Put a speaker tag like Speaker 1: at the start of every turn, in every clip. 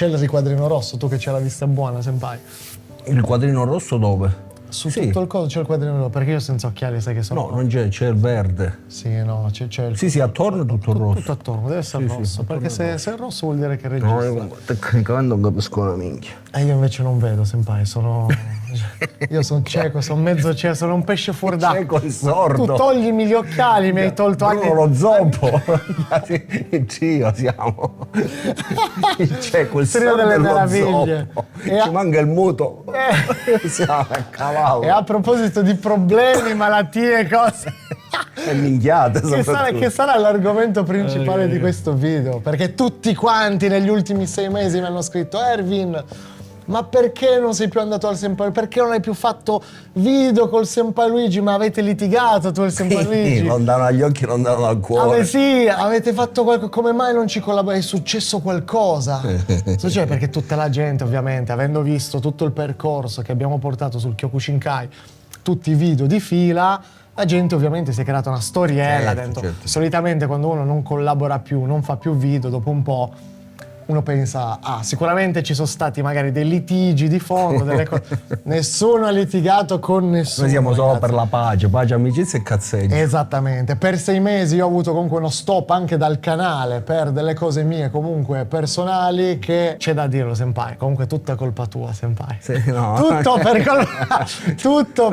Speaker 1: C'è il riquadrino rosso, tu che c'è la vista buona, senpai.
Speaker 2: Il quadrino rosso dove?
Speaker 1: Su tutto il coso c'è il quadrino rosso, perché io senza occhiali sai che sono...
Speaker 2: No, non c'è il verde.
Speaker 1: Sì, no, c'è il...
Speaker 2: Sì, attorno è tutto rosso.
Speaker 1: Tutto attorno, deve essere rosso, perché se è rosso vuol dire che
Speaker 2: No,
Speaker 1: registra.
Speaker 2: io tecnicamente non capisco una minchia.
Speaker 1: E io invece non vedo, senpai, io sono cieco, sono mezzo cieco, sono un pesce fuor d'acqua.
Speaker 2: Cieco e sordo.
Speaker 1: Tu toglimi gli occhiali, mi hai tolto anche...
Speaker 2: Bruno lo zoppo. Il trio siamo. Il cieco, il
Speaker 1: Trio
Speaker 2: sordo
Speaker 1: delle
Speaker 2: e lo
Speaker 1: meraviglie.
Speaker 2: zoppo.
Speaker 1: E
Speaker 2: Ci manca il muto. Siamo a cavallo.
Speaker 1: E a proposito di problemi, malattie e cose...
Speaker 2: E minchiate
Speaker 1: che sarà l'argomento principale di questo video, perché tutti quanti negli ultimi 6 mesi mi hanno scritto: Erwin, ma perché non sei più andato al Senpai? Perché non hai più fatto video col Senpai Luigi? Ma avete litigato tu e il Senpai Luigi?
Speaker 2: Lontano dagli occhi, lontano dal cuore.
Speaker 1: Sì, avete fatto qualcosa, come mai non ci collaborate? È successo qualcosa? Succede perché tutta la gente, ovviamente, avendo visto tutto il percorso che abbiamo portato sul Kyokushinkai, tutti i video di fila, la gente ovviamente si è creata una storiella dentro.
Speaker 2: Certo.
Speaker 1: Solitamente quando uno non collabora più, non fa più video, dopo un po' uno pensa, sicuramente ci sono stati magari dei litigi di fondo, delle cose. Nessuno ha litigato con nessuno.
Speaker 2: Noi siamo solo
Speaker 1: ragazzi.
Speaker 2: per la pace, amicizia e cazzeggio.
Speaker 1: Esattamente, per 6 mesi io ho avuto comunque uno stop anche dal canale per delle cose mie comunque personali, che c'è da dirlo, senpai, comunque tutta colpa tua, senpai.
Speaker 2: Sì, no.
Speaker 1: Tutto per colpa tua.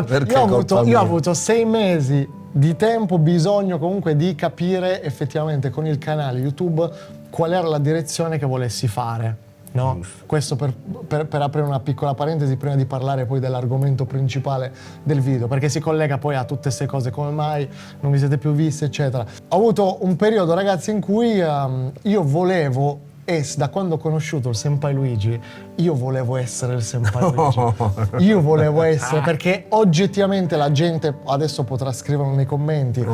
Speaker 2: Perché
Speaker 1: Io ho avuto 6 mesi di tempo, bisogno comunque di capire effettivamente con il canale YouTube qual era la direzione che volessi fare, no? Questo per aprire una piccola parentesi prima di parlare poi dell'argomento principale del video, perché si collega poi a tutte queste cose, come mai non vi siete più visti, eccetera. Ho avuto un periodo, ragazzi, in cui io volevo, da quando ho conosciuto il Senpai Luigi, io volevo essere il Senpai Luigi. Io volevo essere, perché oggettivamente la gente, adesso potrà scriverlo nei commenti,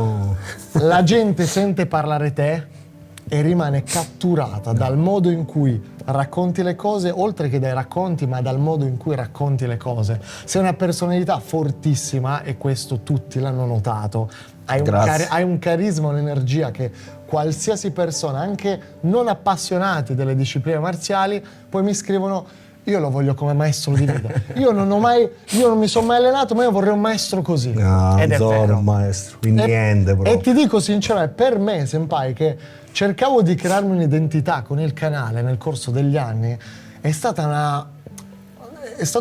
Speaker 1: la gente sente parlare te e rimane catturata dal modo in cui racconti le cose, oltre che dai racconti, ma dal modo in cui racconti le cose. Sei una personalità fortissima e questo tutti l'hanno notato. Hai un carisma, un'energia che qualsiasi persona, anche non appassionati delle discipline marziali, poi mi scrivono: io lo voglio come maestro di vita. Io non mi sono mai allenato, ma io vorrei un maestro così. Ed è vero.
Speaker 2: Un maestro, in niente proprio.
Speaker 1: E ti dico sinceramente, per me, senpai, che cercavo di crearmi un'identità con il canale nel corso degli anni, è stato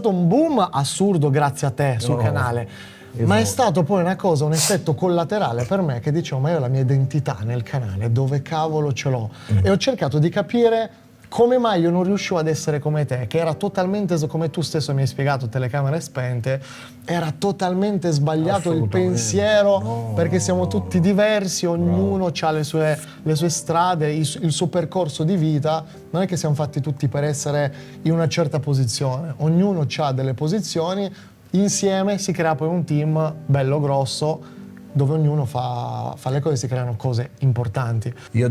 Speaker 1: un boom assurdo grazie a te sul canale. Ma è stato poi una cosa, un effetto collaterale per me, che dicevo: ma io la mia identità nel canale, dove cavolo ce l'ho? E ho cercato di capire come mai io non riuscivo ad essere come te, che era totalmente, come tu stesso mi hai spiegato, telecamere spente, era totalmente sbagliato il pensiero, perché siamo tutti diversi, ognuno ha le sue strade, il suo percorso di vita. Non è che siamo fatti tutti per essere in una certa posizione, ognuno ha delle posizioni, insieme si crea poi un team bello grosso, dove ognuno fa le cose, si creano cose importanti.
Speaker 2: Io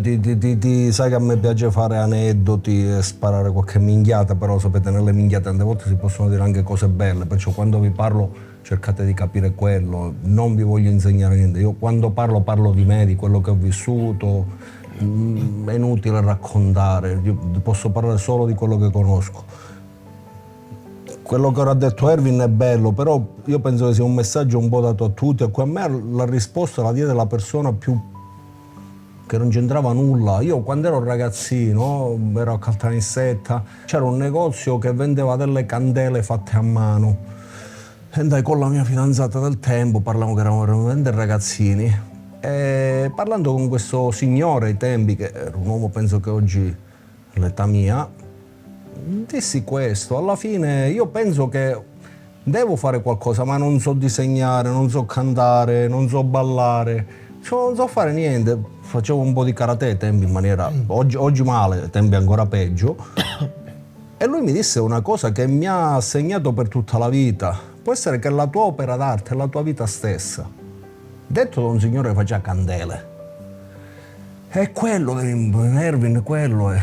Speaker 2: sai che a me piace fare aneddoti e sparare qualche minchiata, però sapete, nelle minchiate tante volte si possono dire anche cose belle, perciò quando vi parlo cercate di capire quello, non vi voglio insegnare niente. Io quando parlo di me, di quello che ho vissuto, è inutile raccontare, io posso parlare solo di quello che conosco. Quello che ora ha detto Erwin è bello, però io penso che sia un messaggio un po' dato a tutti, e a me la risposta la diede la persona più che non c'entrava nulla. Io quando ero ragazzino, ero a Caltanissetta, c'era un negozio che vendeva delle candele fatte a mano. E andai con la mia fidanzata del tempo, parlavamo che eravamo dei ragazzini, e parlando con questo signore ai tempi, che era un uomo penso che oggi all'età mia, dissi questo: alla fine io penso che devo fare qualcosa, ma non so disegnare, non so cantare, non so ballare, non so fare niente. Facevo un po' di karate ai tempi in maniera, oggi male, ai tempi ancora peggio. E lui mi disse una cosa che mi ha segnato per tutta la vita: può essere che la tua opera d'arte è la tua vita stessa. Detto da un signore che faceva candele. È quello Erwin, quello è.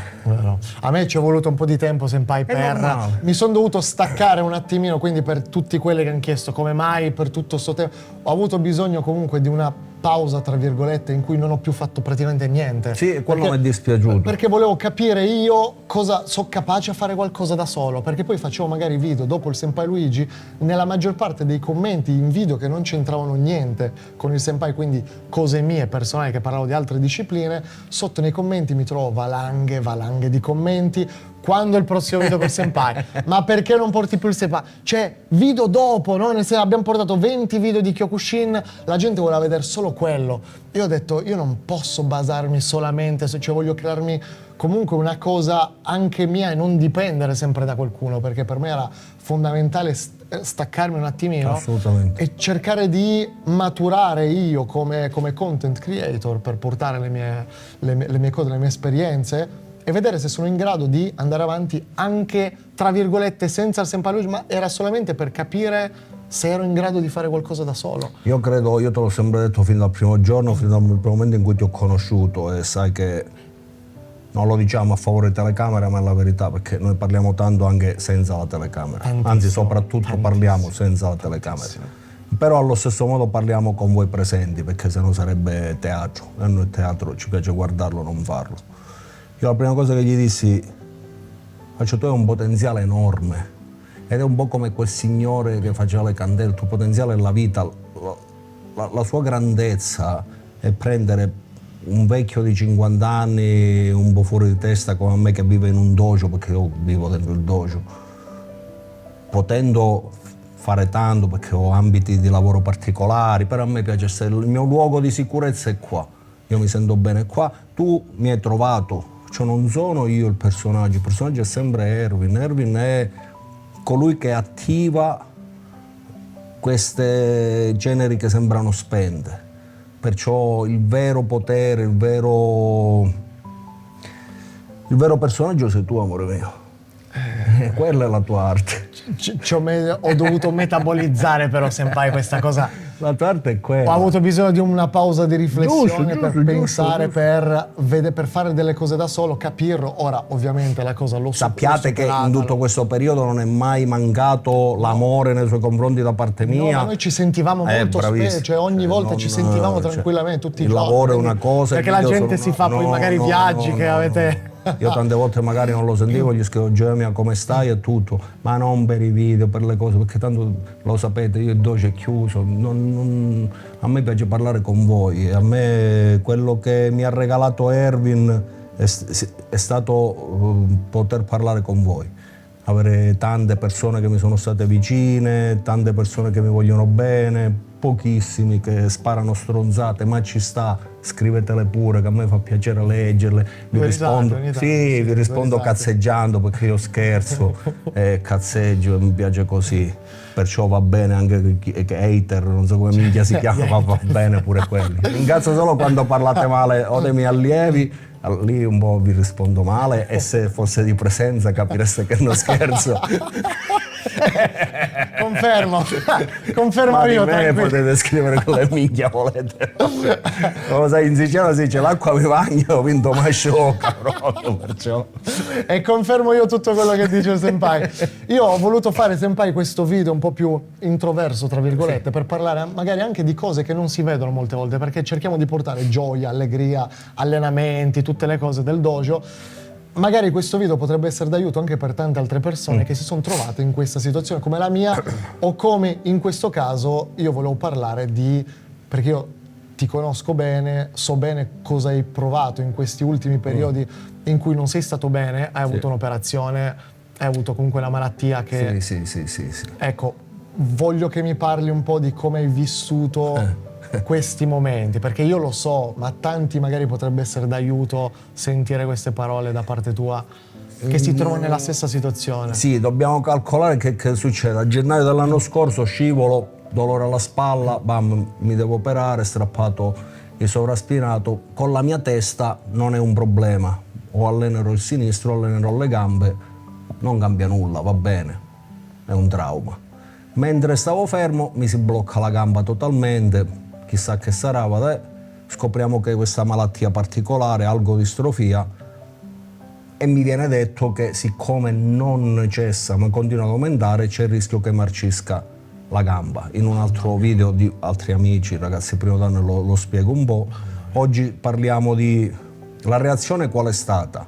Speaker 1: A me ci è voluto un po' di tempo, senpai, mi sono dovuto staccare un attimino, quindi per tutti quelli che hanno chiesto come mai per tutto questo tempo, ho avuto bisogno comunque di una pausa tra virgolette in cui non ho più fatto praticamente niente.
Speaker 2: Sì, quello mi è dispiaciuto.
Speaker 1: Perché volevo capire io cosa so capace a fare qualcosa da solo, perché poi facevo magari video dopo il Senpai Luigi, nella maggior parte dei commenti in video che non c'entravano niente con il Senpai, quindi cose mie personali che parlavo di altre discipline, sotto nei commenti mi trovo valanghe di commenti. Quando è il prossimo video col Senpai? Ma perché non porti più il Senpai? Cioè, video dopo, no? Abbiamo portato 20 video di Kyokushin, la gente voleva vedere solo quello. Io ho detto, io non posso basarmi solamente, cioè voglio crearmi comunque una cosa anche mia e non dipendere sempre da qualcuno, perché per me era fondamentale staccarmi un attimino e cercare di maturare io come content creator per portare le mie cose, le mie esperienze, e vedere se sono in grado di andare avanti anche, tra virgolette, senza il Senpai Luigi, ma era solamente per capire se ero in grado di fare qualcosa da solo.
Speaker 2: Io credo, io te l'ho sempre detto fin dal primo giorno, fin dal primo momento in cui ti ho conosciuto, e sai che non lo diciamo a favore di telecamera, ma è la verità, perché noi parliamo tanto anche senza la telecamera, anzi soprattutto parliamo senza la telecamera. Però allo stesso modo parliamo con voi presenti, perché sennò sarebbe teatro, e a noi teatro ci piace guardarlo, non farlo. Io la prima cosa che gli dissi, tu hai un potenziale enorme, ed è un po' come quel signore che faceva le candele, il tuo potenziale è la vita, la sua grandezza è prendere un vecchio di 50 anni, un po' fuori di testa come me che vive in un dojo, perché io vivo dentro il dojo, potendo fare tanto perché ho ambiti di lavoro particolari, però a me piace essere, il mio luogo di sicurezza è qua, io mi sento bene qua, tu mi hai trovato. Cioè non sono io il personaggio è sempre Erwin. Erwin è colui che attiva queste generi che sembrano spente. Perciò il vero potere, il vero personaggio sei tu, amore mio. Quella è la tua arte.
Speaker 1: Ho dovuto metabolizzare però, Senpai, questa cosa.
Speaker 2: La tua arte è quella.
Speaker 1: Ho avuto bisogno di una pausa di riflessione per pensare, per fare delle cose da solo, capirlo. Ora, ovviamente, la cosa lo so.
Speaker 2: Sappiate che in tutto questo periodo non è mai mancato l'amore nei suoi confronti da parte mia.
Speaker 1: No, ma noi ci sentivamo molto spesso, cioè ogni volta ci sentivamo tranquillamente tutti i giorni.
Speaker 2: Il lavoro è una cosa.
Speaker 1: Perché la gente si fa poi magari viaggi che avete.
Speaker 2: Io tante volte magari non lo sentivo, gli scrivo Gemia come stai e tutto, ma non per i video, per le cose, perché tanto lo sapete, io il dojo è chiuso, a me piace parlare con voi, a me quello che mi ha regalato Erwin è stato poter parlare con voi, avere tante persone che mi sono state vicine, tante persone che mi vogliono bene, pochissimi che sparano stronzate, ma ci sta, scrivetele pure, che a me fa piacere leggerle, vi rispondo cazzeggiando, perché io scherzo e cazzeggio e mi piace così, perciò va bene anche che hater, non so come minchia si chiama, ma va bene pure quelli. Ringrazio solo quando parlate male o dei miei allievi, lì un po' vi rispondo male, e se fosse di presenza capireste che non scherzo.
Speaker 1: Confermo io,
Speaker 2: tranquillo. Potete scrivere con le minchia volete. Come sai, in Sicilia si dice l'acqua mi bagno, ho vinto mai sciocca proprio, perciò.
Speaker 1: E confermo io tutto quello che dice il Senpai. Io ho voluto fare, Senpai, questo video un po' più introverso, tra virgolette, per parlare magari anche di cose che non si vedono molte volte, perché cerchiamo di portare gioia, allegria, allenamenti, tutte le cose del dojo. Magari questo video potrebbe essere d'aiuto anche per tante altre persone che si sono trovate in questa situazione come la mia, o come in questo caso io volevo parlare perché io ti conosco bene, so bene cosa hai provato in questi ultimi periodi in cui non sei stato bene, hai avuto un'operazione, hai avuto comunque una malattia che...
Speaker 2: Sì.
Speaker 1: Ecco, voglio che mi parli un po' di come hai vissuto questi momenti, perché io lo so, ma a tanti magari potrebbe essere d'aiuto sentire queste parole da parte tua che si trovano nella stessa situazione.
Speaker 2: Sì, dobbiamo calcolare che succede. A gennaio dell'anno scorso scivolo, dolore alla spalla, bam, mi devo operare, strappato il sovraspinato. Con la mia testa non è un problema, o allenerò il sinistro, o allenerò le gambe, non cambia nulla, va bene, è un trauma. Mentre stavo fermo mi si blocca la gamba totalmente, chissà che sarà, scopriamo che questa malattia particolare, algodistrofia, e mi viene detto che siccome non cessa ma continua ad aumentare c'è il rischio che marcisca la gamba. In un altro video di altri amici, ragazzi, prima danno lo spiego un po'. Oggi parliamo di la reazione qual è stata.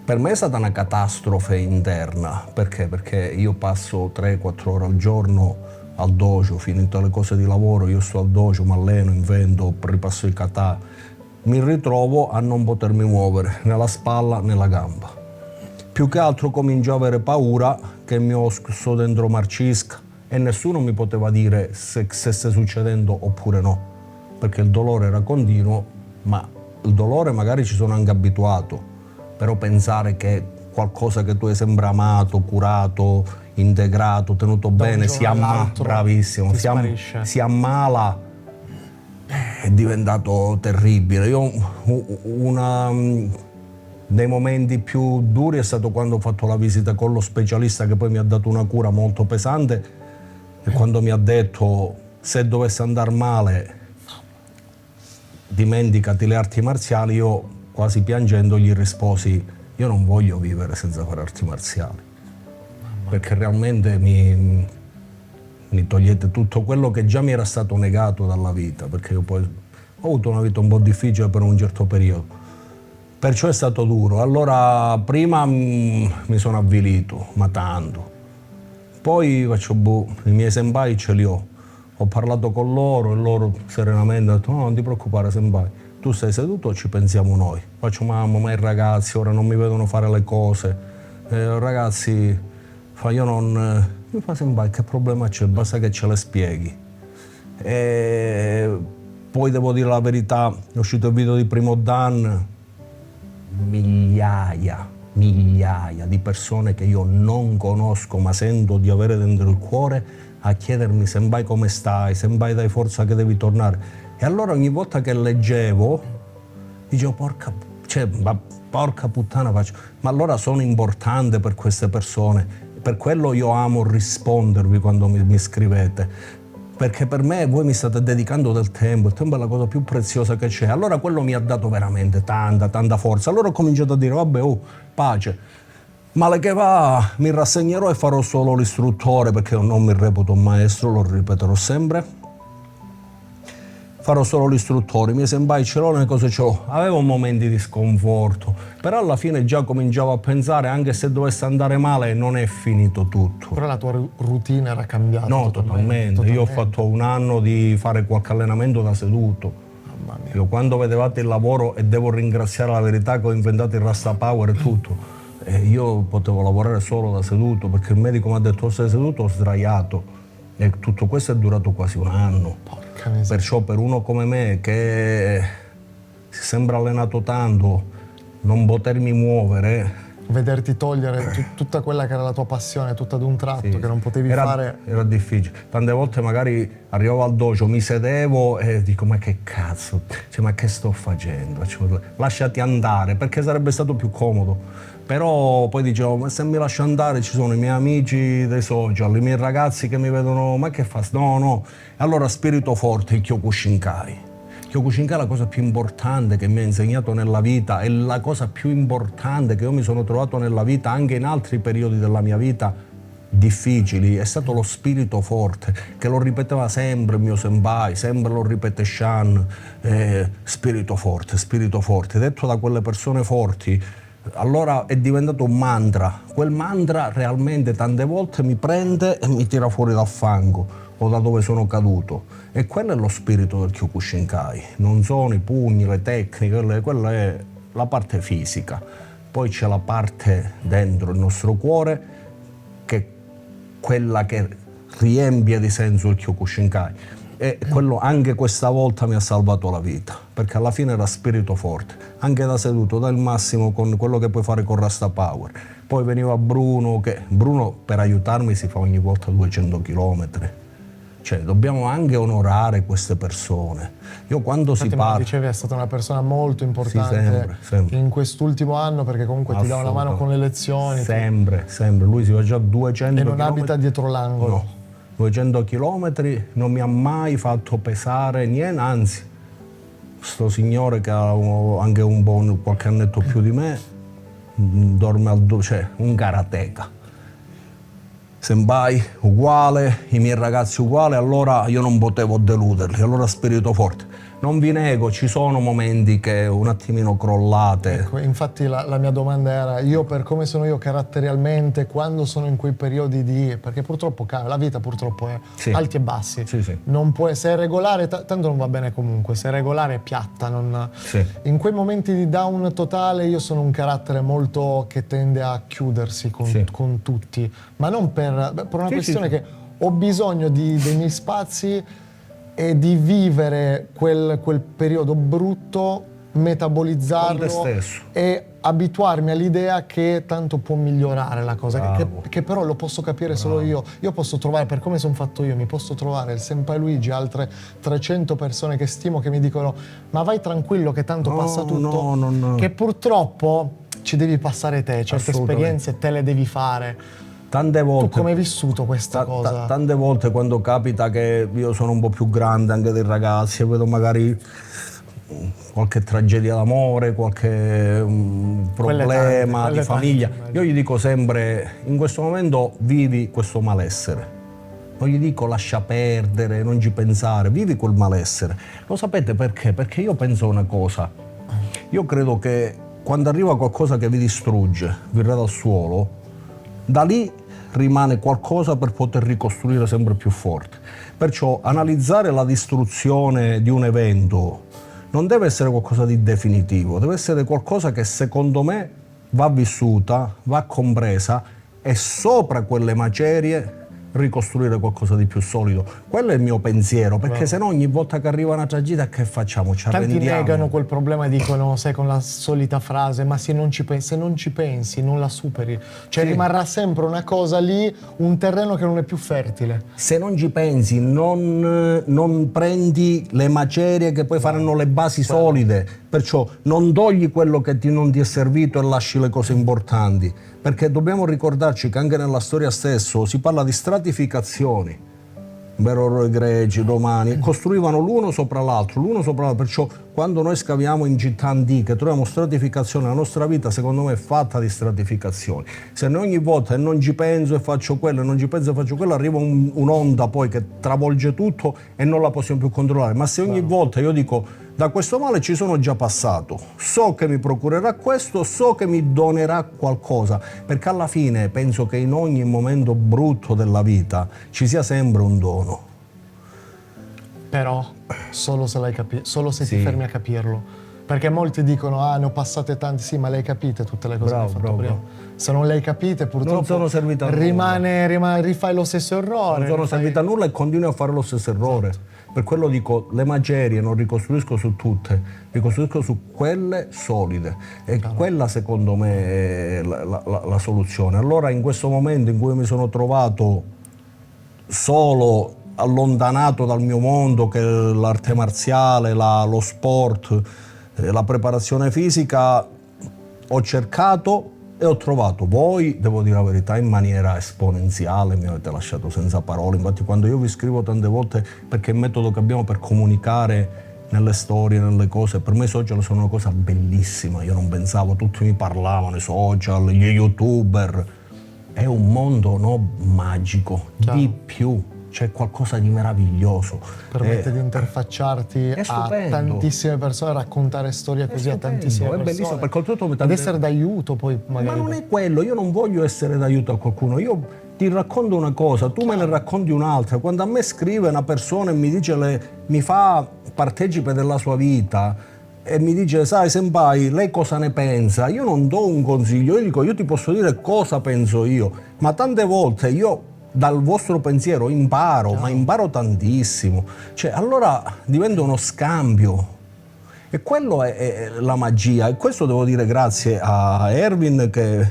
Speaker 2: Per me è stata una catastrofe interna. Perché? Perché io passo 3-4 ore al giorno al dojo, finito le cose di lavoro, io sto al dojo, mi alleno, invento, ripasso il kata. Mi ritrovo a non potermi muovere né la spalla né la gamba. Più che altro comincio a avere paura che il mio osso dentro marcisca e nessuno mi poteva dire se stesse succedendo oppure no, perché il dolore era continuo, ma il dolore magari ci sono anche abituato, però pensare che qualcosa che tu hai sempre amato, curato, integrato, tenuto bene, bravissimo, si ammala, è diventato terribile. Io dei momenti più duri è stato quando ho fatto la visita con lo specialista che poi mi ha dato una cura molto pesante e quando mi ha detto se dovesse andare male dimenticati le arti marziali, io quasi piangendo gli risposi io non voglio vivere senza fare arti marziali, perché realmente mi togliete tutto quello che già mi era stato negato dalla vita, perché io poi ho avuto una vita un po' difficile per un certo periodo. Perciò è stato duro. Allora, prima mi sono avvilito, ma tanto. Poi faccio, i miei senpai ce li ho. Ho parlato con loro e loro serenamente hanno detto, no, non ti preoccupare senpai, tu stai seduto, ci pensiamo noi. Faccio, mamma, ma i ragazzi ora non mi vedono fare le cose. Ragazzi, io non... Mi fa senpai, che problema c'è? Basta che ce le spieghi. E poi devo dire la verità, è uscito il video di Primo Dan, migliaia di persone che io non conosco ma sento di avere dentro il cuore a chiedermi senpai come stai, senpai dai forza che devi tornare. E allora ogni volta che leggevo dicevo porca puttana, faccio, ma allora sono importante per queste persone, per quello io amo rispondervi quando mi scrivete. Perché per me voi mi state dedicando del tempo, il tempo è la cosa più preziosa che c'è. Allora quello mi ha dato veramente tanta forza. Allora ho cominciato a dire, vabbè, pace, male che va, mi rassegnerò e farò solo l'istruttore, perché io non mi reputo un maestro, lo ripeterò sempre. Farò solo l'istruttore, i miei senpai ce l'ho, le cose ce l'ho. Avevo momenti di sconforto, però alla fine già cominciavo a pensare, anche se dovesse andare male, non è finito tutto.
Speaker 1: Però la tua routine era cambiata?
Speaker 2: No, totalmente. Io ho fatto un anno di fare qualche allenamento da seduto.
Speaker 1: Mamma mia.
Speaker 2: Io quando vedevate il lavoro, e devo ringraziare la verità che ho inventato il Rasta Power e tutto, io potevo lavorare solo da seduto, perché il medico mi ha detto sei seduto o sdraiato. E tutto questo è durato quasi un anno.
Speaker 1: Porca miseria.
Speaker 2: Perciò per uno come me che si è sempre allenato tanto, non potermi muovere,
Speaker 1: vederti togliere tutta quella che era la tua passione, tutta ad un tratto,
Speaker 2: sì,
Speaker 1: che non potevi fare.
Speaker 2: Era difficile. Tante volte magari arrivavo al dojo, mi sedevo e dico ma che cazzo, ma che sto facendo? Lasciati andare, perché sarebbe stato più comodo. Però poi dicevo, ma se mi lascio andare ci sono i miei amici dei social, i miei ragazzi che mi vedono, ma che fa? No. Allora spirito forte, il Kyokushinkai. Kyokushinkai è la cosa più importante che mi ha insegnato nella vita, è la cosa più importante che io mi sono trovato nella vita, anche in altri periodi della mia vita difficili, è stato lo spirito forte, che lo ripeteva sempre il mio senpai, sempre lo ripete Shan, spirito forte, detto da quelle persone forti. Allora è diventato un mantra. Quel mantra realmente tante volte mi prende e mi tira fuori dal fango o da dove sono caduto. E quello è lo spirito del Kyokushinkai. Non sono i pugni, le tecniche, quella è la parte fisica. Poi c'è la parte dentro il nostro cuore, che è quella che riempie di senso il Kyokushinkai. E quello anche questa volta mi ha salvato la vita, perché alla fine era spirito forte, anche da seduto, dal massimo con quello che puoi fare con Rasta Power. Poi veniva Bruno per aiutarmi si fa ogni volta 200 chilometri. Cioè dobbiamo anche onorare queste persone. Io quando si parla...
Speaker 1: dicevi, è stata una persona molto importante,
Speaker 2: sì, sempre.
Speaker 1: In quest'ultimo anno, perché comunque ti dà una mano con le lezioni.
Speaker 2: Sempre. Lui si va già 200
Speaker 1: e non
Speaker 2: chilometri.
Speaker 1: Abita dietro l'angolo.
Speaker 2: No. 200 chilometri, non mi ha mai fatto pesare niente, anzi, sto signore che ha anche qualche annetto più di me, dorme un karateka. senpai uguale, i miei ragazzi uguali, allora io non potevo deluderli, allora spirito forte. Non vi nego, ci sono momenti che un attimino crollate.
Speaker 1: Ecco, infatti la mia domanda era, io per come sono io caratterialmente, quando sono in quei periodi di... perché purtroppo la vita purtroppo è alti e bassi.
Speaker 2: Sì.
Speaker 1: Non può, se è regolare, tanto non va bene comunque, se è regolare è piatta. In quei momenti di down totale io sono un carattere molto che tende a chiudersi con tutti, ma non per una questione che ho bisogno dei miei spazi e di vivere quel periodo brutto, metabolizzarlo e abituarmi all'idea che tanto può migliorare la cosa, che però lo posso capire solo io. Io posso trovare, per come sono fatto io, mi posso trovare il senpai Luigi, altre 300 persone che stimo che mi dicono ma vai tranquillo che tanto passa tutto,
Speaker 2: no.
Speaker 1: Che purtroppo ci devi passare te, certe esperienze te le devi fare.
Speaker 2: Tante volte,
Speaker 1: tu come hai vissuto questa cosa?
Speaker 2: Tante volte quando capita che io sono un po' più grande anche dei ragazzi e vedo magari qualche tragedia d'amore, qualche problema di famiglia, io gli dico sempre, in questo momento vivi questo malessere. Non gli dico lascia perdere, non ci pensare, vivi quel malessere. Lo sapete perché? Perché io penso una cosa, io credo che quando arriva qualcosa che vi distrugge, vi rada al suolo, da lì rimane qualcosa per poter ricostruire sempre più forte. Perciò analizzare la distruzione di un evento non deve essere qualcosa di definitivo, deve essere qualcosa che secondo me va vissuta, va compresa e sopra quelle macerie ricostruire qualcosa di più solido. Quello è il mio pensiero, perché se no ogni volta che arriva una tragedia che facciamo? Ci arrendiamo.
Speaker 1: Tanti negano quel problema e dicono, sai, con la solita frase, ma se non ci pensi non la superi, cioè rimarrà sempre una cosa lì, un terreno che non è più fertile.
Speaker 2: Se non ci pensi non prendi le macerie che poi faranno le basi solide, perciò non togli quello che non ti è servito e lasci le cose importanti, perché dobbiamo ricordarci che anche nella storia stesso si parla di stratificazioni. Vero, i greci, romani, costruivano l'uno sopra l'altro, perciò quando noi scaviamo in città antiche troviamo stratificazione, la nostra vita secondo me è fatta di stratificazioni. Se noi ogni volta non ci penso e faccio quello, e non ci penso e faccio quello, arriva un'onda poi che travolge tutto e non la possiamo più controllare. Ma se ogni volta io dico da questo male ci sono già passato, so che mi procurerà questo, so che mi donerà qualcosa, perché alla fine penso che in ogni momento brutto della vita ci sia sempre un dono.
Speaker 1: Però solo se l'hai capito, solo se ti fermi a capirlo. Perché molti dicono, ne ho passate tante, sì, ma le hai capite tutte le cose che hai fatto prima. Se non le hai capite, purtroppo
Speaker 2: non sono servite a
Speaker 1: nulla. Rifai lo stesso errore.
Speaker 2: Non sono servite a nulla e continui a fare lo stesso errore. Per quello dico, le macerie non ricostruisco su tutte, ricostruisco su quelle solide. E quella secondo me è la soluzione. Allora in questo momento in cui mi sono trovato solo, allontanato dal mio mondo, che è l'arte marziale, lo sport, la preparazione fisica, ho cercato e ho trovato voi, devo dire la verità, in maniera esponenziale, mi avete lasciato senza parole. Infatti quando io vi scrivo tante volte, perché è il metodo che abbiamo per comunicare nelle storie, nelle cose, per me i social sono una cosa bellissima, io non pensavo, tutti mi parlavano, i social, gli youtuber, è un mondo magico, di più. C'è qualcosa di meraviglioso.
Speaker 1: Permette di interfacciarti a tantissime persone, raccontare storie così a tantissime persone. È bellissimo, perché oltretutto ed essere d'aiuto poi magari.
Speaker 2: Ma non è quello, io non voglio essere d'aiuto a qualcuno, io ti racconto una cosa, tu me ne racconti un'altra. Quando a me scrive una persona e mi dice, mi fa partecipe della sua vita e mi dice, sai senpai, lei cosa ne pensa? Io non do un consiglio, io dico, io ti posso dire cosa penso io, ma tante volte io dal vostro pensiero imparo, ma imparo tantissimo. Cioè, allora diventa uno scambio. E quello è la magia. E questo devo dire grazie a Erwin, che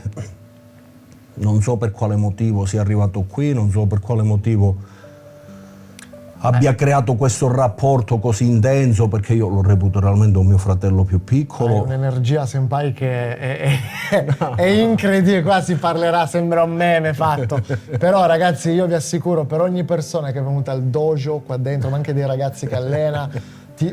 Speaker 2: non so per quale motivo sia arrivato qui, non so per quale motivo abbia creato questo rapporto così intenso, perché io lo reputo realmente un mio fratello più piccolo.
Speaker 1: È un'energia senpai che è incredibile, qua si parlerà, sembra un meme fatto. Però ragazzi, io vi assicuro, per ogni persona che è venuta al dojo qua dentro, ma anche dei ragazzi che allena,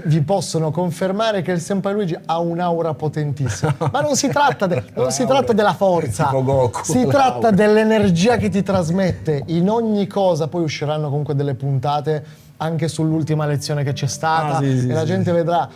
Speaker 1: vi possono confermare che il Senpai Luigi ha un'aura potentissima. Ma non si tratta, non si tratta della forza,
Speaker 2: Tipo Goku,
Speaker 1: si tratta dell'energia che ti trasmette in ogni cosa. Poi usciranno comunque delle puntate anche sull'ultima lezione che c'è stata e la gente vedrà.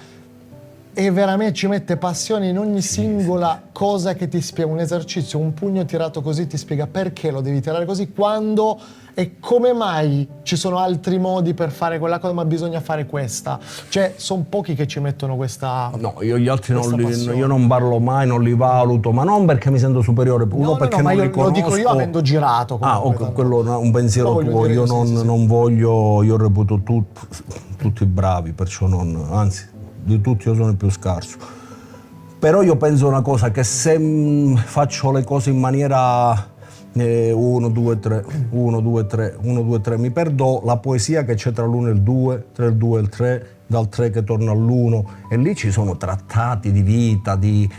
Speaker 1: E veramente ci mette passione in ogni singola cosa che ti spiega. Un esercizio, un pugno tirato così ti spiega perché lo devi tirare così, quando e come mai ci sono altri modi per fare quella cosa, ma bisogna fare questa. Cioè, sono pochi che ci mettono questa.
Speaker 2: No, io gli altri
Speaker 1: passione.
Speaker 2: io non parlo mai, non li valuto, ma non perché mi sento superiore, uno perché non
Speaker 1: ma
Speaker 2: li
Speaker 1: io
Speaker 2: conosco.
Speaker 1: lo dico io avendo girato. Comunque,
Speaker 2: quello è un pensiero tuo, io non voglio, io reputo tutti bravi, perciò non, anzi, di tutti io sono il più scarso. Però io penso una cosa, che se faccio le cose in maniera 1, 2, 3, 1, 2, 3, 1, 2, 3, mi perdo la poesia che c'è tra l'1 e il 2, tra il 2 e il 3, dal 3 che torna all'1, e lì ci sono trattati di vita, di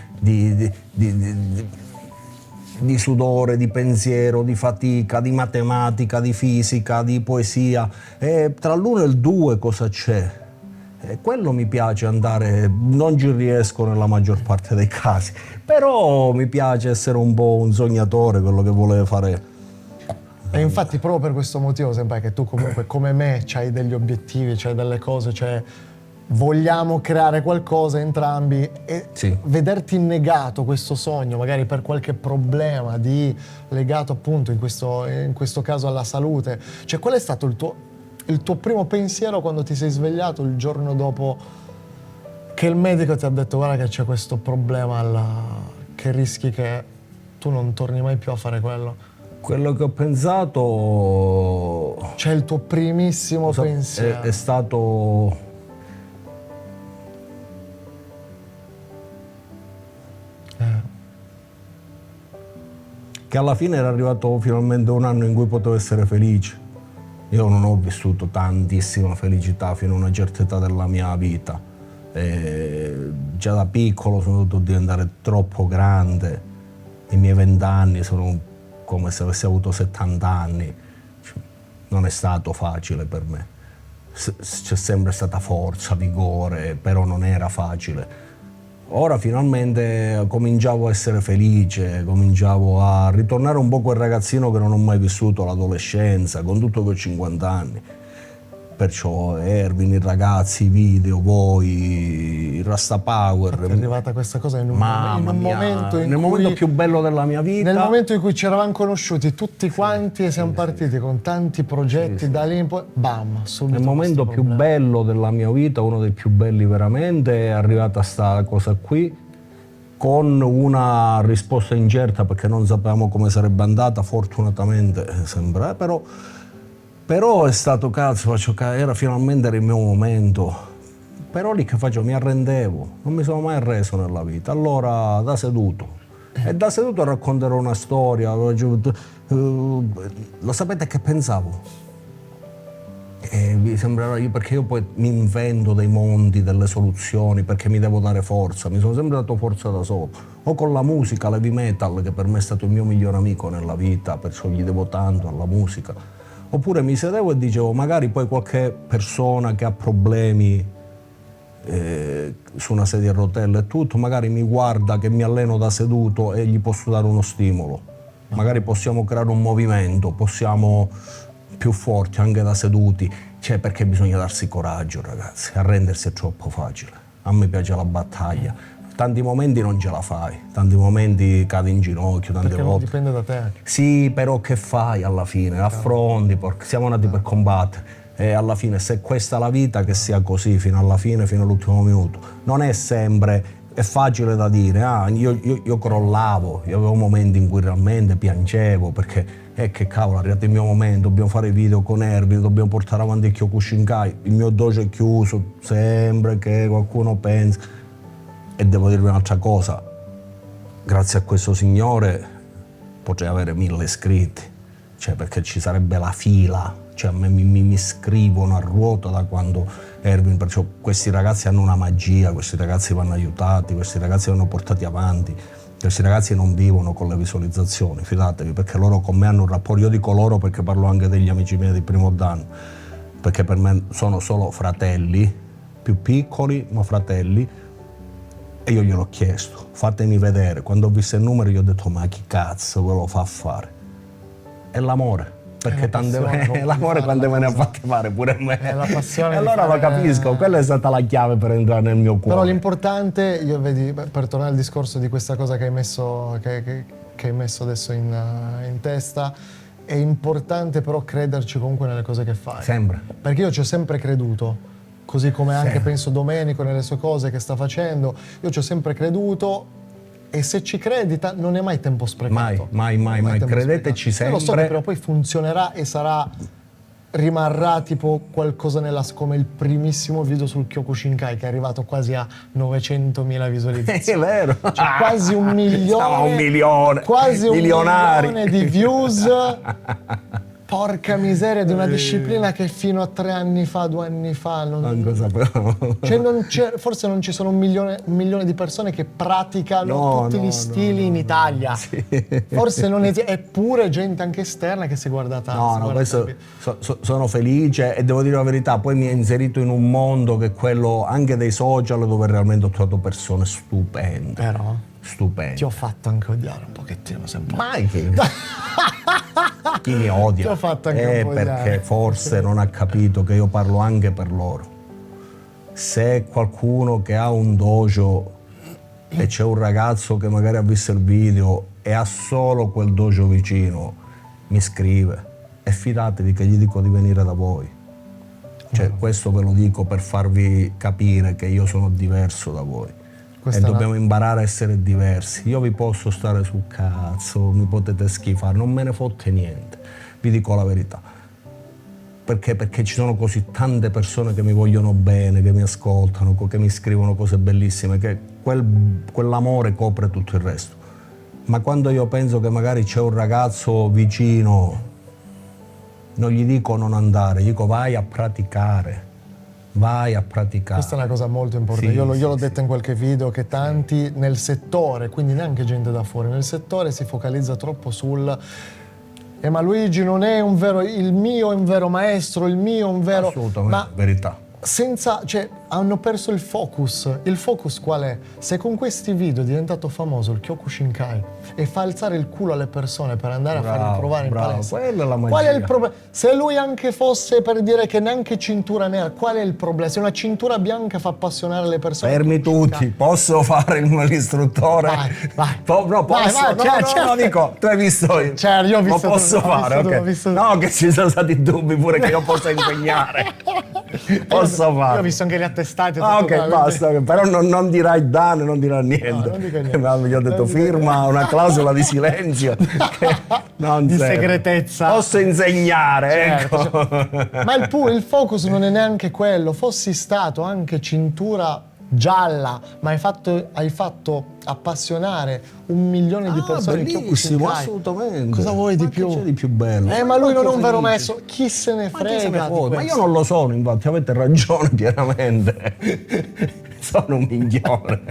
Speaker 2: sudore, di pensiero, di fatica, di matematica, di fisica, di poesia. E tra l'1 e il 2 cosa c'è? Quello mi piace andare, non ci riesco nella maggior parte dei casi, però mi piace essere un po' un sognatore, quello che vuole fare.
Speaker 1: E infatti proprio per questo motivo, Senpai, che tu comunque come me c'hai degli obiettivi, c'hai delle cose, cioè vogliamo creare qualcosa entrambi, e vederti negato questo sogno, magari per qualche problema legato appunto in questo caso alla salute, cioè qual è stato il tuo primo pensiero quando ti sei svegliato il giorno dopo che il medico ti ha detto guarda che c'è questo problema, che rischi che tu non torni mai più a fare quello?
Speaker 2: Quello che ho pensato...
Speaker 1: C'è il tuo primissimo pensiero.
Speaker 2: È stato... che alla fine era arrivato finalmente un anno in cui potevo essere felice. Io non ho vissuto tantissima felicità fino a una certa età della mia vita. Già da piccolo sono dovuto diventare troppo grande. I miei 20 anni sono come se avessi avuto 70 anni. Non è stato facile per me. C'è sempre stata forza, vigore, però non era facile. Ora finalmente cominciavo a essere felice, cominciavo a ritornare un po' quel ragazzino che non ho mai vissuto l'adolescenza, con tutto che ho 50 anni. Perciò Erwin, i ragazzi, i video, voi, il Rasta Power.
Speaker 1: È arrivata questa cosa in un momento
Speaker 2: nel momento più bello della mia vita.
Speaker 1: Nel momento in cui ci eravamo conosciuti tutti quanti e siamo partiti con tanti progetti, da lì in poi, bam, subito.
Speaker 2: Nel momento più bello della mia vita, uno dei più belli veramente, è arrivata sta cosa qui, con una risposta incerta perché non sapevamo come sarebbe andata, fortunatamente sembra, però è stato era finalmente il mio momento. Però lì che facevo? Mi arrendevo, non mi sono mai arreso nella vita. Allora da seduto racconterò una storia. Lo sapete che pensavo? Mi sembrava perché io poi mi invento dei mondi, delle soluzioni, perché mi devo dare forza. Mi sono sempre dato forza da solo. O con la musica, l'heavy metal, che per me è stato il mio miglior amico nella vita, perciò gli devo tanto alla musica. Oppure mi sedevo e dicevo, magari poi qualche persona che ha problemi su una sedia a rotelle e tutto, magari mi guarda che mi alleno da seduto e gli posso dare uno stimolo. Magari possiamo creare un movimento, possiamo più forti anche da seduti. Cioè, perché bisogna darsi coraggio, ragazzi. Arrendersi è troppo facile. A me piace la battaglia. Tanti momenti non ce la fai, tanti momenti cadi in ginocchio, tante
Speaker 1: perché
Speaker 2: volte.
Speaker 1: Dipende da te.
Speaker 2: Sì, però che fai alla fine? Affronti, siamo nati per combattere. E alla fine, se questa è la vita, che sia così fino alla fine, fino all'ultimo minuto. Non è sempre, è facile da dire, io crollavo, io avevo momenti in cui realmente piangevo, perché che cavolo, è arrivato il mio momento, dobbiamo fare video con Erwin, dobbiamo portare avanti il Kyokushinkai, il mio dojo è chiuso, sempre che qualcuno pensa. E devo dirvi un'altra cosa, grazie a questo signore potrei avere 1000 iscritti, cioè perché ci sarebbe la fila, cioè a me mi scrivono a ruota da quando Erwin, perciò questi ragazzi hanno una magia, questi ragazzi vanno aiutati, questi ragazzi vanno portati avanti, questi ragazzi non vivono con le visualizzazioni, fidatevi, perché loro con me hanno un rapporto, io dico loro perché parlo anche degli amici miei di primo danno, perché per me sono solo fratelli, più piccoli, ma fratelli, e io gliel'ho chiesto, fatemi vedere. Quando ho visto il numero gli ho detto, ma chi cazzo ve lo fa fare? È l'amore, perché l'amore quante me ne ha fatte fare pure a me.
Speaker 1: È la passione.
Speaker 2: E allora lo capisco, quella è stata la chiave per entrare nel mio cuore.
Speaker 1: Però l'importante, io vedi, per tornare al discorso di questa cosa che hai messo, che hai messo adesso in testa, è importante però crederci comunque nelle cose che fai.
Speaker 2: Sempre.
Speaker 1: Perché io ci ho sempre creduto. Così come anche penso Domenico nelle sue cose che sta facendo, io ci ho sempre creduto e se ci credi non è mai tempo sprecato.
Speaker 2: Mai. Credeteci sempre.
Speaker 1: Io lo so che prima o poi funzionerà e rimarrà tipo qualcosa come il primissimo video sul Kyokushinkai che è arrivato quasi a 900.000 visualizzazioni.
Speaker 2: È vero.
Speaker 1: Cioè quasi 1 milione.
Speaker 2: Stava 1 milione.
Speaker 1: Quasi 1
Speaker 2: milionari.
Speaker 1: milione di views. Porca miseria, di una disciplina che fino a 3 anni fa, 2 anni fa
Speaker 2: non sapevo.
Speaker 1: Cioè forse non ci sono un milione di persone che praticano tutti gli stili in Italia.
Speaker 2: Sì.
Speaker 1: Forse non esiste, eppure gente anche esterna che si è guardata.
Speaker 2: Questo sono felice e devo dire la verità, poi mi è inserito in un mondo che è quello anche dei social dove realmente ho trovato persone stupende.
Speaker 1: Però
Speaker 2: stupendo.
Speaker 1: Ti ho fatto anche odiare un pochettino, sempre.
Speaker 2: Mai che... Chi mi odia?
Speaker 1: Ti ho fatto anche un po'
Speaker 2: perché
Speaker 1: odiare.
Speaker 2: forse non ha capito che io parlo anche per loro. Se qualcuno che ha un dojo e c'è un ragazzo che magari ha visto il video e ha solo quel dojo vicino, mi scrive e fidatevi che gli dico di venire da voi. Cioè, questo ve lo dico per farvi capire che io sono diverso da voi. E dobbiamo imparare a essere diversi. Io vi posso stare sul cazzo, mi potete schifare, non me ne fotte niente. Vi dico la verità. Perché ci sono così tante persone che mi vogliono bene, che mi ascoltano, che mi scrivono cose bellissime, che quell'amore copre tutto il resto. Ma quando io penso che magari c'è un ragazzo vicino, non gli dico non andare, gli dico vai a praticare. Vai a praticare.
Speaker 1: Questa è una cosa molto importante.
Speaker 2: Sì,
Speaker 1: io l'ho detto in qualche video che tanti nel settore, quindi neanche gente da fuori, nel settore si focalizza troppo sul ma Luigi non è un vero, il mio è un vero maestro, il mio è un vero...
Speaker 2: Assolutamente, verità.
Speaker 1: Cioè, hanno perso il focus. Il focus qual è? Se con questi video è diventato famoso il Kyokushinkai e fa alzare il culo alle persone per andare a farli provare in palestra.
Speaker 2: Quella è la magia.
Speaker 1: Qual è il problema? Se lui anche fosse per dire che neanche cintura nera, qual è il problema? Se una cintura bianca fa appassionare le persone.
Speaker 2: Fermi tutti, posso fare l'istruttore?
Speaker 1: Vai.
Speaker 2: No, posso. No, dico, tu hai visto?
Speaker 1: Certo, io ho visto.
Speaker 2: Lo posso fare, ok. No, che ci sono stati dubbi pure che io possa insegnare. Posso fare.
Speaker 1: Io ho visto anche gli attestati.
Speaker 2: Ok, basta, però non dirai danno, non dirai niente.
Speaker 1: No, non dico niente.
Speaker 2: Gli ho detto firma una clausola di silenzio.
Speaker 1: Di segretezza.
Speaker 2: Posso insegnare,
Speaker 1: certo,
Speaker 2: ecco.
Speaker 1: Certo. Ma il focus non è neanche quello. Fossi stato anche cintura gialla, ma hai fatto appassionare 1 milione di persone.
Speaker 2: Bellissimo, assolutamente.
Speaker 1: Cosa vuoi di più?
Speaker 2: C'è di più bello?
Speaker 1: Ma lui non è un vero maestro, chi se ne frega?
Speaker 2: Ma io non lo sono, infatti, avete ragione pienamente. Sono un minchione.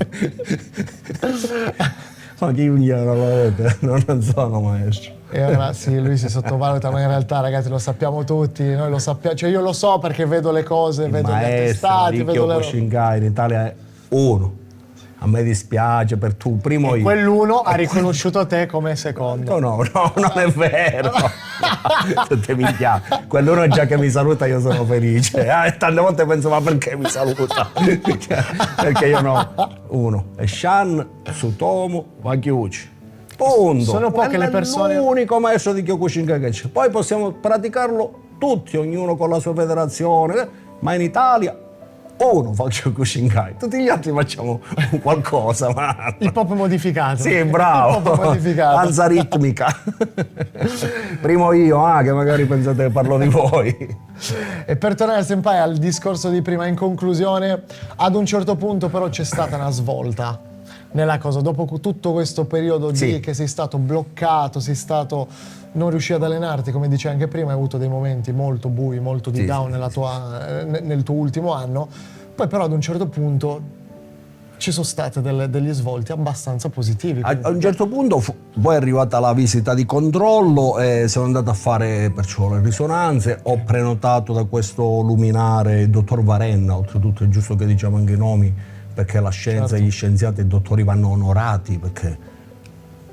Speaker 2: Ma chi minchione lo avete? Non sono maestro.
Speaker 1: E allora sì, lui si sottovaluta, ma in realtà ragazzi lo sappiamo tutti, noi lo sappiamo, cioè io lo so perché vedo le cose, vedo gli attestati, vedo le
Speaker 2: Kyokushinkai in Italia è uno. A me dispiace per tu, primo io.
Speaker 1: Quell'uno ha riconosciuto te come secondo.
Speaker 2: No, non è vero. Tutte minchiate. Quell'uno già che mi saluta io sono felice. Tante volte penso, ma perché mi saluta? Perché io no. Uno è Shan, Tsutomu, Wakyuchi. Punto.
Speaker 1: Sono poche le persone.
Speaker 2: È l'unico maestro di Kyokushinkai che c'è. Poi possiamo praticarlo tutti, ognuno con la sua federazione, ma in Italia uno fa Kyokushinkai, tutti gli altri facciamo qualcosa. Ma...
Speaker 1: Il pop modificato.
Speaker 2: Sì, bravo.
Speaker 1: Il pop modificato.
Speaker 2: Danza ritmica. Primo io, che magari pensate che parlo di voi.
Speaker 1: E per tornare senpai al discorso di prima, in conclusione, ad un certo punto però c'è stata una svolta nella cosa, dopo tutto questo periodo che sei stato bloccato, non riuscivi ad allenarti, come dicevi anche prima, hai avuto dei momenti molto bui, molto di down nel tuo ultimo anno, poi però ad un certo punto ci sono stati degli svolti abbastanza positivi.
Speaker 2: A un certo punto poi è arrivata la visita di controllo e sono andato a fare perciò le risonanze, ho prenotato da questo luminare il dottor Varenna, oltretutto è giusto che diciamo anche i nomi, perché la scienza,
Speaker 1: certo,
Speaker 2: gli scienziati e i dottori vanno onorati perché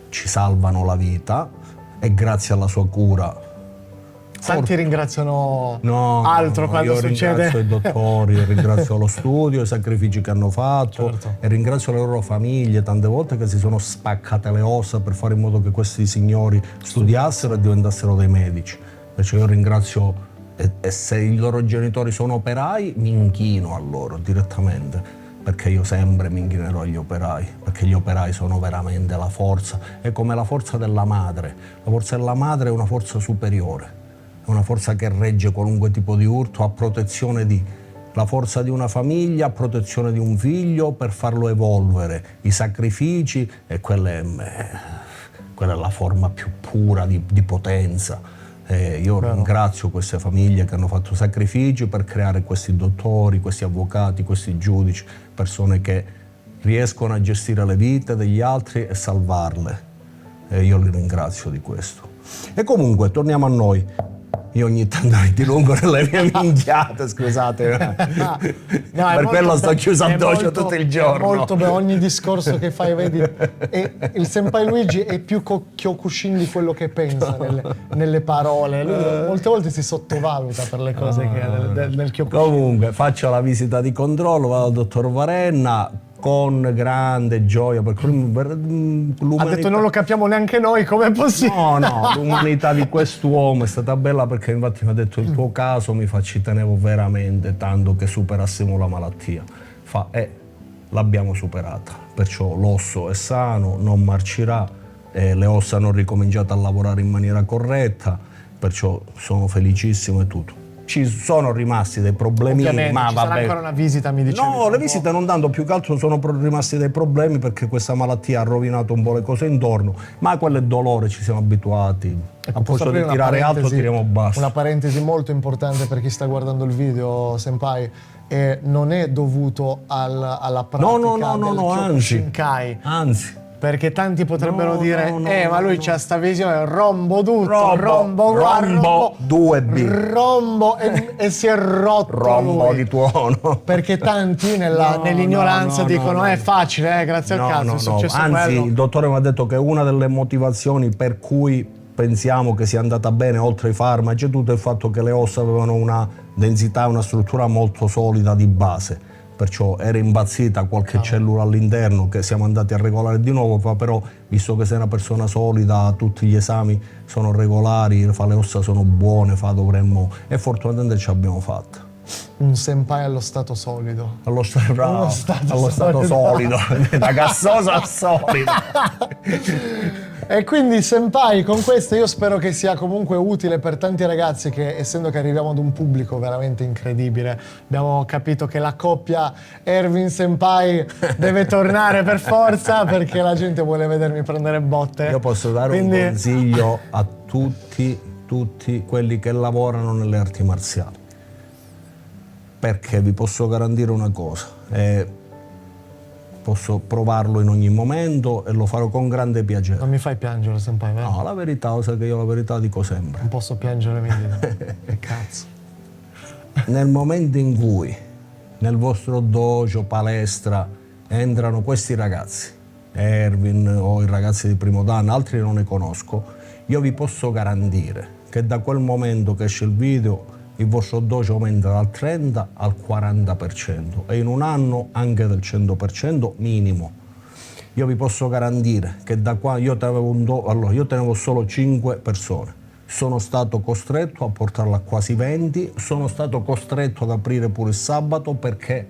Speaker 2: ci salvano la vita e grazie alla sua cura.
Speaker 1: Tanti ringraziano altro quando
Speaker 2: io
Speaker 1: succede.
Speaker 2: Ringrazio i dottori, io ringrazio lo studio, i sacrifici che hanno fatto,
Speaker 1: certo,
Speaker 2: e ringrazio le loro famiglie tante volte che si sono spaccate le ossa per fare in modo che questi signori studiassero e diventassero dei medici. Perciò io ringrazio, e se i loro genitori sono operai mi inchino a loro direttamente, perché io sempre mi inchinerò agli operai, perché gli operai sono veramente la forza, è come la forza della madre. La forza della madre è una forza superiore, è una forza che regge qualunque tipo di urto, a protezione la forza di una famiglia, a protezione di un figlio per farlo evolvere, i sacrifici, e quella è la forma più pura di potenza. Io ringrazio queste famiglie che hanno fatto sacrifici per creare questi dottori, questi avvocati, questi giudici, persone che riescono a gestire le vite degli altri e salvarle. E io li ringrazio di questo. E comunque, torniamo a noi. Io ogni tanto mi dilungo nelle mie minchiate, scusate.
Speaker 1: No,
Speaker 2: per quello sto chiuso a dojo tutto il giorno.
Speaker 1: Molto bene, ogni discorso che fai, vedi, il Senpai Luigi è più Kyokushin di quello che pensa nelle parole. Lui molte volte si sottovaluta per le cose che nel Kyokushin.
Speaker 2: Comunque, faccio la visita di controllo, vado al dottor Varenna con grande gioia, perché
Speaker 1: ha detto non lo capiamo neanche noi, com'è possibile?
Speaker 2: No, l'umanità di quest'uomo è stata bella, perché infatti mi ha detto il tuo caso ci tenevo veramente tanto che superassimo la malattia. L'abbiamo superata, perciò l'osso è sano, non marcirà, le ossa hanno ricominciato a lavorare in maniera corretta, perciò sono felicissimo e tutto. Ci sono rimasti dei problemi,
Speaker 1: ma ci sarà ancora una visita, mi dicevi?
Speaker 2: No, le visite non tanto, più che altro sono rimasti dei problemi perché questa malattia ha rovinato un po' le cose intorno, ma quello è dolore, ci siamo abituati. A posto di tirare alto tiriamo basso.
Speaker 1: Una parentesi molto importante per chi sta guardando il video, Senpai, non è dovuto alla pratica del Kyokushinkai.
Speaker 2: Anzi.
Speaker 1: Perché tanti potrebbero dire, ma lui c'ha sta visione, rombo tutto, rombo
Speaker 2: 2B.
Speaker 1: Rombo e si è rotto
Speaker 2: rombo
Speaker 1: lui.
Speaker 2: Di tuono.
Speaker 1: Perché tanti nell'ignoranza dicono, è facile, grazie al caso, è successo
Speaker 2: Anzi,
Speaker 1: quello.
Speaker 2: il dottore mi ha detto che una delle motivazioni per cui pensiamo che sia andata bene, oltre ai farmaci e tutto, è il fatto che le ossa avevano una densità, una struttura molto solida di base. Perciò era impazzita qualche cellula all'interno che siamo andati a regolare di nuovo, però visto che sei una persona solida, tutti gli esami sono regolari, le ossa sono buone, dovremmo, e fortunatamente ce l'abbiamo fatta.
Speaker 1: Un senpai allo stato solido.
Speaker 2: Allo stato solido, da gassosa a solido.
Speaker 1: E quindi senpai, con questo io spero che sia comunque utile per tanti ragazzi che, essendo che arriviamo ad un pubblico veramente incredibile, abbiamo capito che la coppia Erwin Senpai deve tornare per forza, perché la gente vuole vedermi prendere botte.
Speaker 2: Io posso dare un consiglio a tutti quelli che lavorano nelle arti marziali, perché vi posso garantire una cosa, posso provarlo in ogni momento e lo farò con grande piacere.
Speaker 1: Non mi fai piangere, senpai, vero?
Speaker 2: No, la verità, lo sai che io la verità dico sempre.
Speaker 1: Non posso piangere, mi dico. Che cazzo.
Speaker 2: Nel momento in cui nel vostro dojo, palestra, entrano questi ragazzi, Erwin o i ragazzi di primo danno, altri non ne conosco, io vi posso garantire che da quel momento che esce il video il vostro dojo aumenta dal 30 al 40% e in un anno anche del 100% minimo. Io vi posso garantire che da quando io tenevo solo 5 persone, sono stato costretto a portarla a quasi 20, sono stato costretto ad aprire pure il sabato perché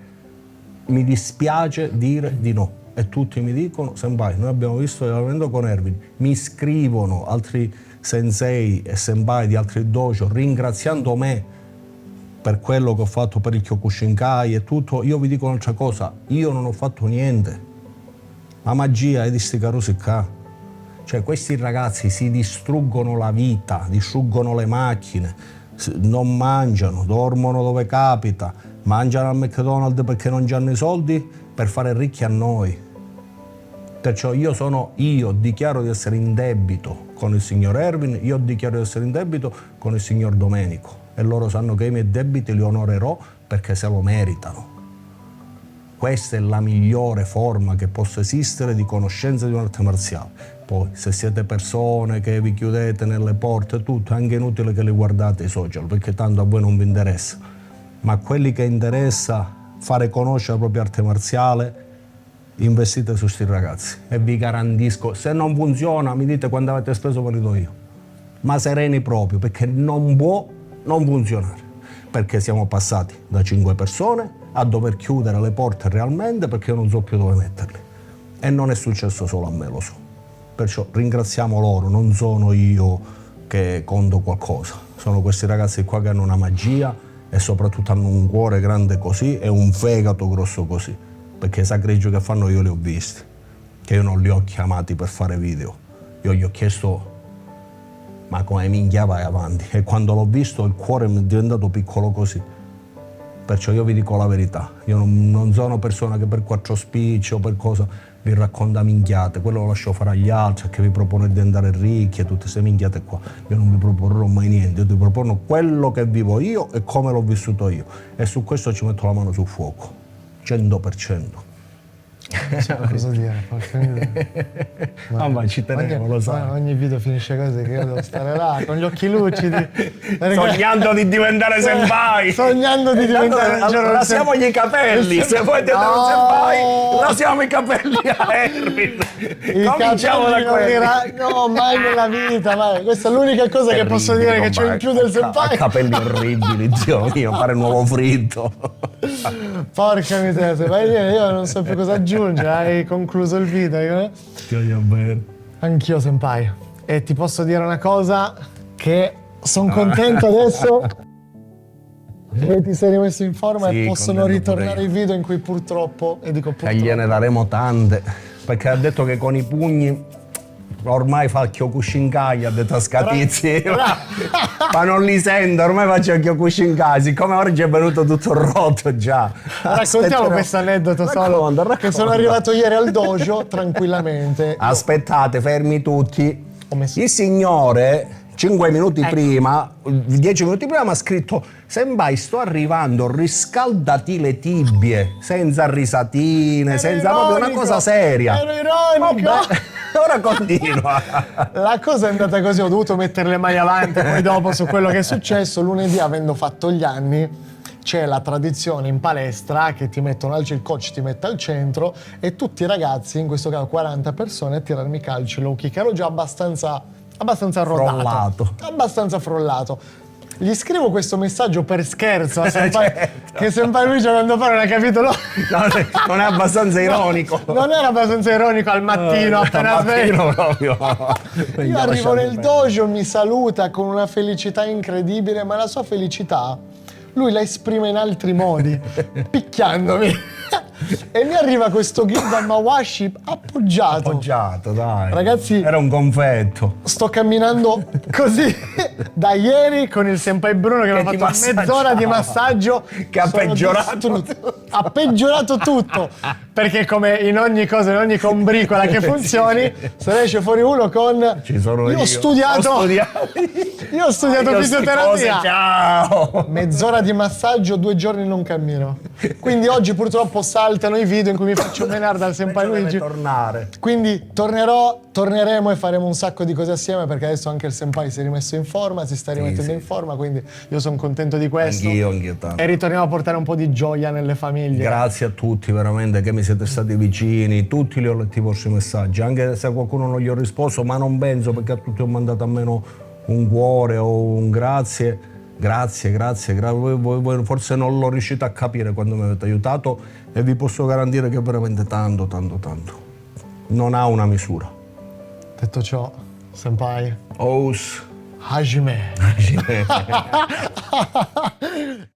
Speaker 2: mi dispiace dire di no. E tutti mi dicono, senpai, noi abbiamo visto l'allenamento con Erwin, mi scrivono altri sensei e senpai di altri dojo ringraziando me per quello che ho fatto per il Kyokushinkai e tutto. Io vi dico un'altra cosa, io non ho fatto niente. La magia è di sti carusi qua. Cioè questi ragazzi si distruggono la vita, distruggono le macchine, non mangiano, dormono dove capita, mangiano al McDonald's perché non hanno i soldi, per fare ricchi a noi. Perciò io dichiaro di essere in debito con il signor Erwin, io dichiaro di essere in debito con il signor Domenico e loro sanno che i miei debiti li onorerò perché se lo meritano. Questa è la migliore forma che possa esistere di conoscenza di un'arte marziale. Poi, se siete persone che vi chiudete nelle porte e tutto, è anche inutile che li guardate i social, perché tanto a voi non vi interessa. Ma a quelli che interessa fare conoscere la propria arte marziale, investite su sti ragazzi. E vi garantisco, se non funziona, mi dite quando avete speso, ve li do io. Ma sereni proprio, perché non può non funzionare. Perché siamo passati da 5 persone a dover chiudere le porte realmente perché io non so più dove metterli. E non è successo solo a me, lo so. Perciò ringraziamo loro, non sono io che conto qualcosa. Sono questi ragazzi qua che hanno una magia e soprattutto hanno un cuore grande così e un fegato grosso così. Perché i sacrifici che fanno io li ho visti. Che io non li ho chiamati per fare video. Io gli ho chiesto ma come minchia vai avanti? E quando l'ho visto il cuore mi è diventato piccolo così. Perciò io vi dico la verità, io non sono persona che per 4 spicci o per cosa vi racconta minchiate, quello lo lascio fare agli altri, che vi propone di andare ricchi e tutte queste minchiate qua. Io non vi proporrò mai niente, io ti propongo quello che vivo io e come l'ho vissuto io. E su questo ci metto la mano sul fuoco, 100%.
Speaker 1: Cosa dire?
Speaker 2: Ma ci tenevo, lo sai.
Speaker 1: Ogni video finisce così che io devo stare là con gli occhi lucidi.
Speaker 2: Sognando di diventare senpai.
Speaker 1: Sognando di diventare
Speaker 2: Lasciamogli i capelli. Se vuoi diventare un senpai, lasciamo i capelli a Erwin. Cominciamo da quello.
Speaker 1: No, mai nella vita, mai. Questa è l'unica cosa che posso dire che c'è in più del senpai.
Speaker 2: Capelli orribili, Dio mio, fare il nuovo fritto.
Speaker 1: Porca miseria, io non so più cosa aggiungere. Hai concluso il video.
Speaker 2: Ti voglio bene.
Speaker 1: Anch'io, senpai. E ti posso dire una cosa, che sono contento adesso che ti sei rimesso in forma e possono ritornare i video in cui purtroppo, e dico purtroppo,
Speaker 2: e gliene daremo tante, perché ha detto che con i pugni ormai fa il Kyokushinkai, ha detto a Scatizzi, ma non li sento, ormai faccio il Kyokushinkai, siccome oggi è venuto tutto rotto già.
Speaker 1: Raccontiamo questo aneddoto solo, che sono arrivato ieri al dojo tranquillamente.
Speaker 2: Aspettate, fermi tutti.
Speaker 1: Messo...
Speaker 2: Il signore 5 minuti prima, 10 minuti prima mi ha scritto: senpai, sto arrivando, riscaldati le tibie, senza risatine, senza proprio una cosa seria.
Speaker 1: Ero ironico.
Speaker 2: Vabbè, ora continua.
Speaker 1: La cosa è andata così, ho dovuto mettere le mani avanti poi dopo su quello che è successo. Lunedì, avendo fatto gli anni, c'è la tradizione in palestra che ti mettono il coach ti mette al centro e tutti i ragazzi, in questo caso 40 persone, a tirarmi calci low kick. Ero già abbastanza rodato, abbastanza frollato. Gli scrivo questo messaggio per scherzo a senpai, che senpai Luigi quando poi non ha capito
Speaker 2: non è abbastanza ironico.
Speaker 1: Non era abbastanza ironico al mattino appena sveglio.
Speaker 2: Proprio.
Speaker 1: Io arrivo nel dojo, mi saluta con una felicità incredibile, ma la sua felicità lui la esprime in altri modi, picchiandomi. E mi arriva questo Gildan Mawashi appoggiato,
Speaker 2: dai.
Speaker 1: Ragazzi,
Speaker 2: era un confetto.
Speaker 1: Sto camminando così da ieri con il senpai Bruno che mi ha fatto mezz'ora di massaggio
Speaker 2: che ha
Speaker 1: peggiorato tutto, perché come in ogni cosa, in ogni combricola che funzioni, se ne esce fuori uno con io ho studiato fisioterapia.
Speaker 2: Ciao.
Speaker 1: Mezz'ora di massaggio, 2 giorni non cammino. Quindi oggi purtroppo saltano i video in cui mi faccio menare dal senpai Luigi.
Speaker 2: Tornare.
Speaker 1: Quindi torneremo e faremo un sacco di cose assieme, perché adesso anche il senpai si è rimesso in forma, si sta rimettendo in forma, quindi io sono contento di questo.
Speaker 2: Anch'io tanto.
Speaker 1: E ritorniamo a portare un po' di gioia nelle famiglie.
Speaker 2: Grazie a tutti veramente che mi siete stati vicini, tutti li ho letti i vostri messaggi, anche se a qualcuno non gli ho risposto, ma non penso, perché a tutti ho mandato almeno un cuore o un grazie. Grazie. Voi forse non l'ho riuscito a capire quando mi avete aiutato, e vi posso garantire che è veramente tanto. Non ha una misura.
Speaker 1: Detto ciò, senpai,
Speaker 2: Ous.
Speaker 1: Hajime.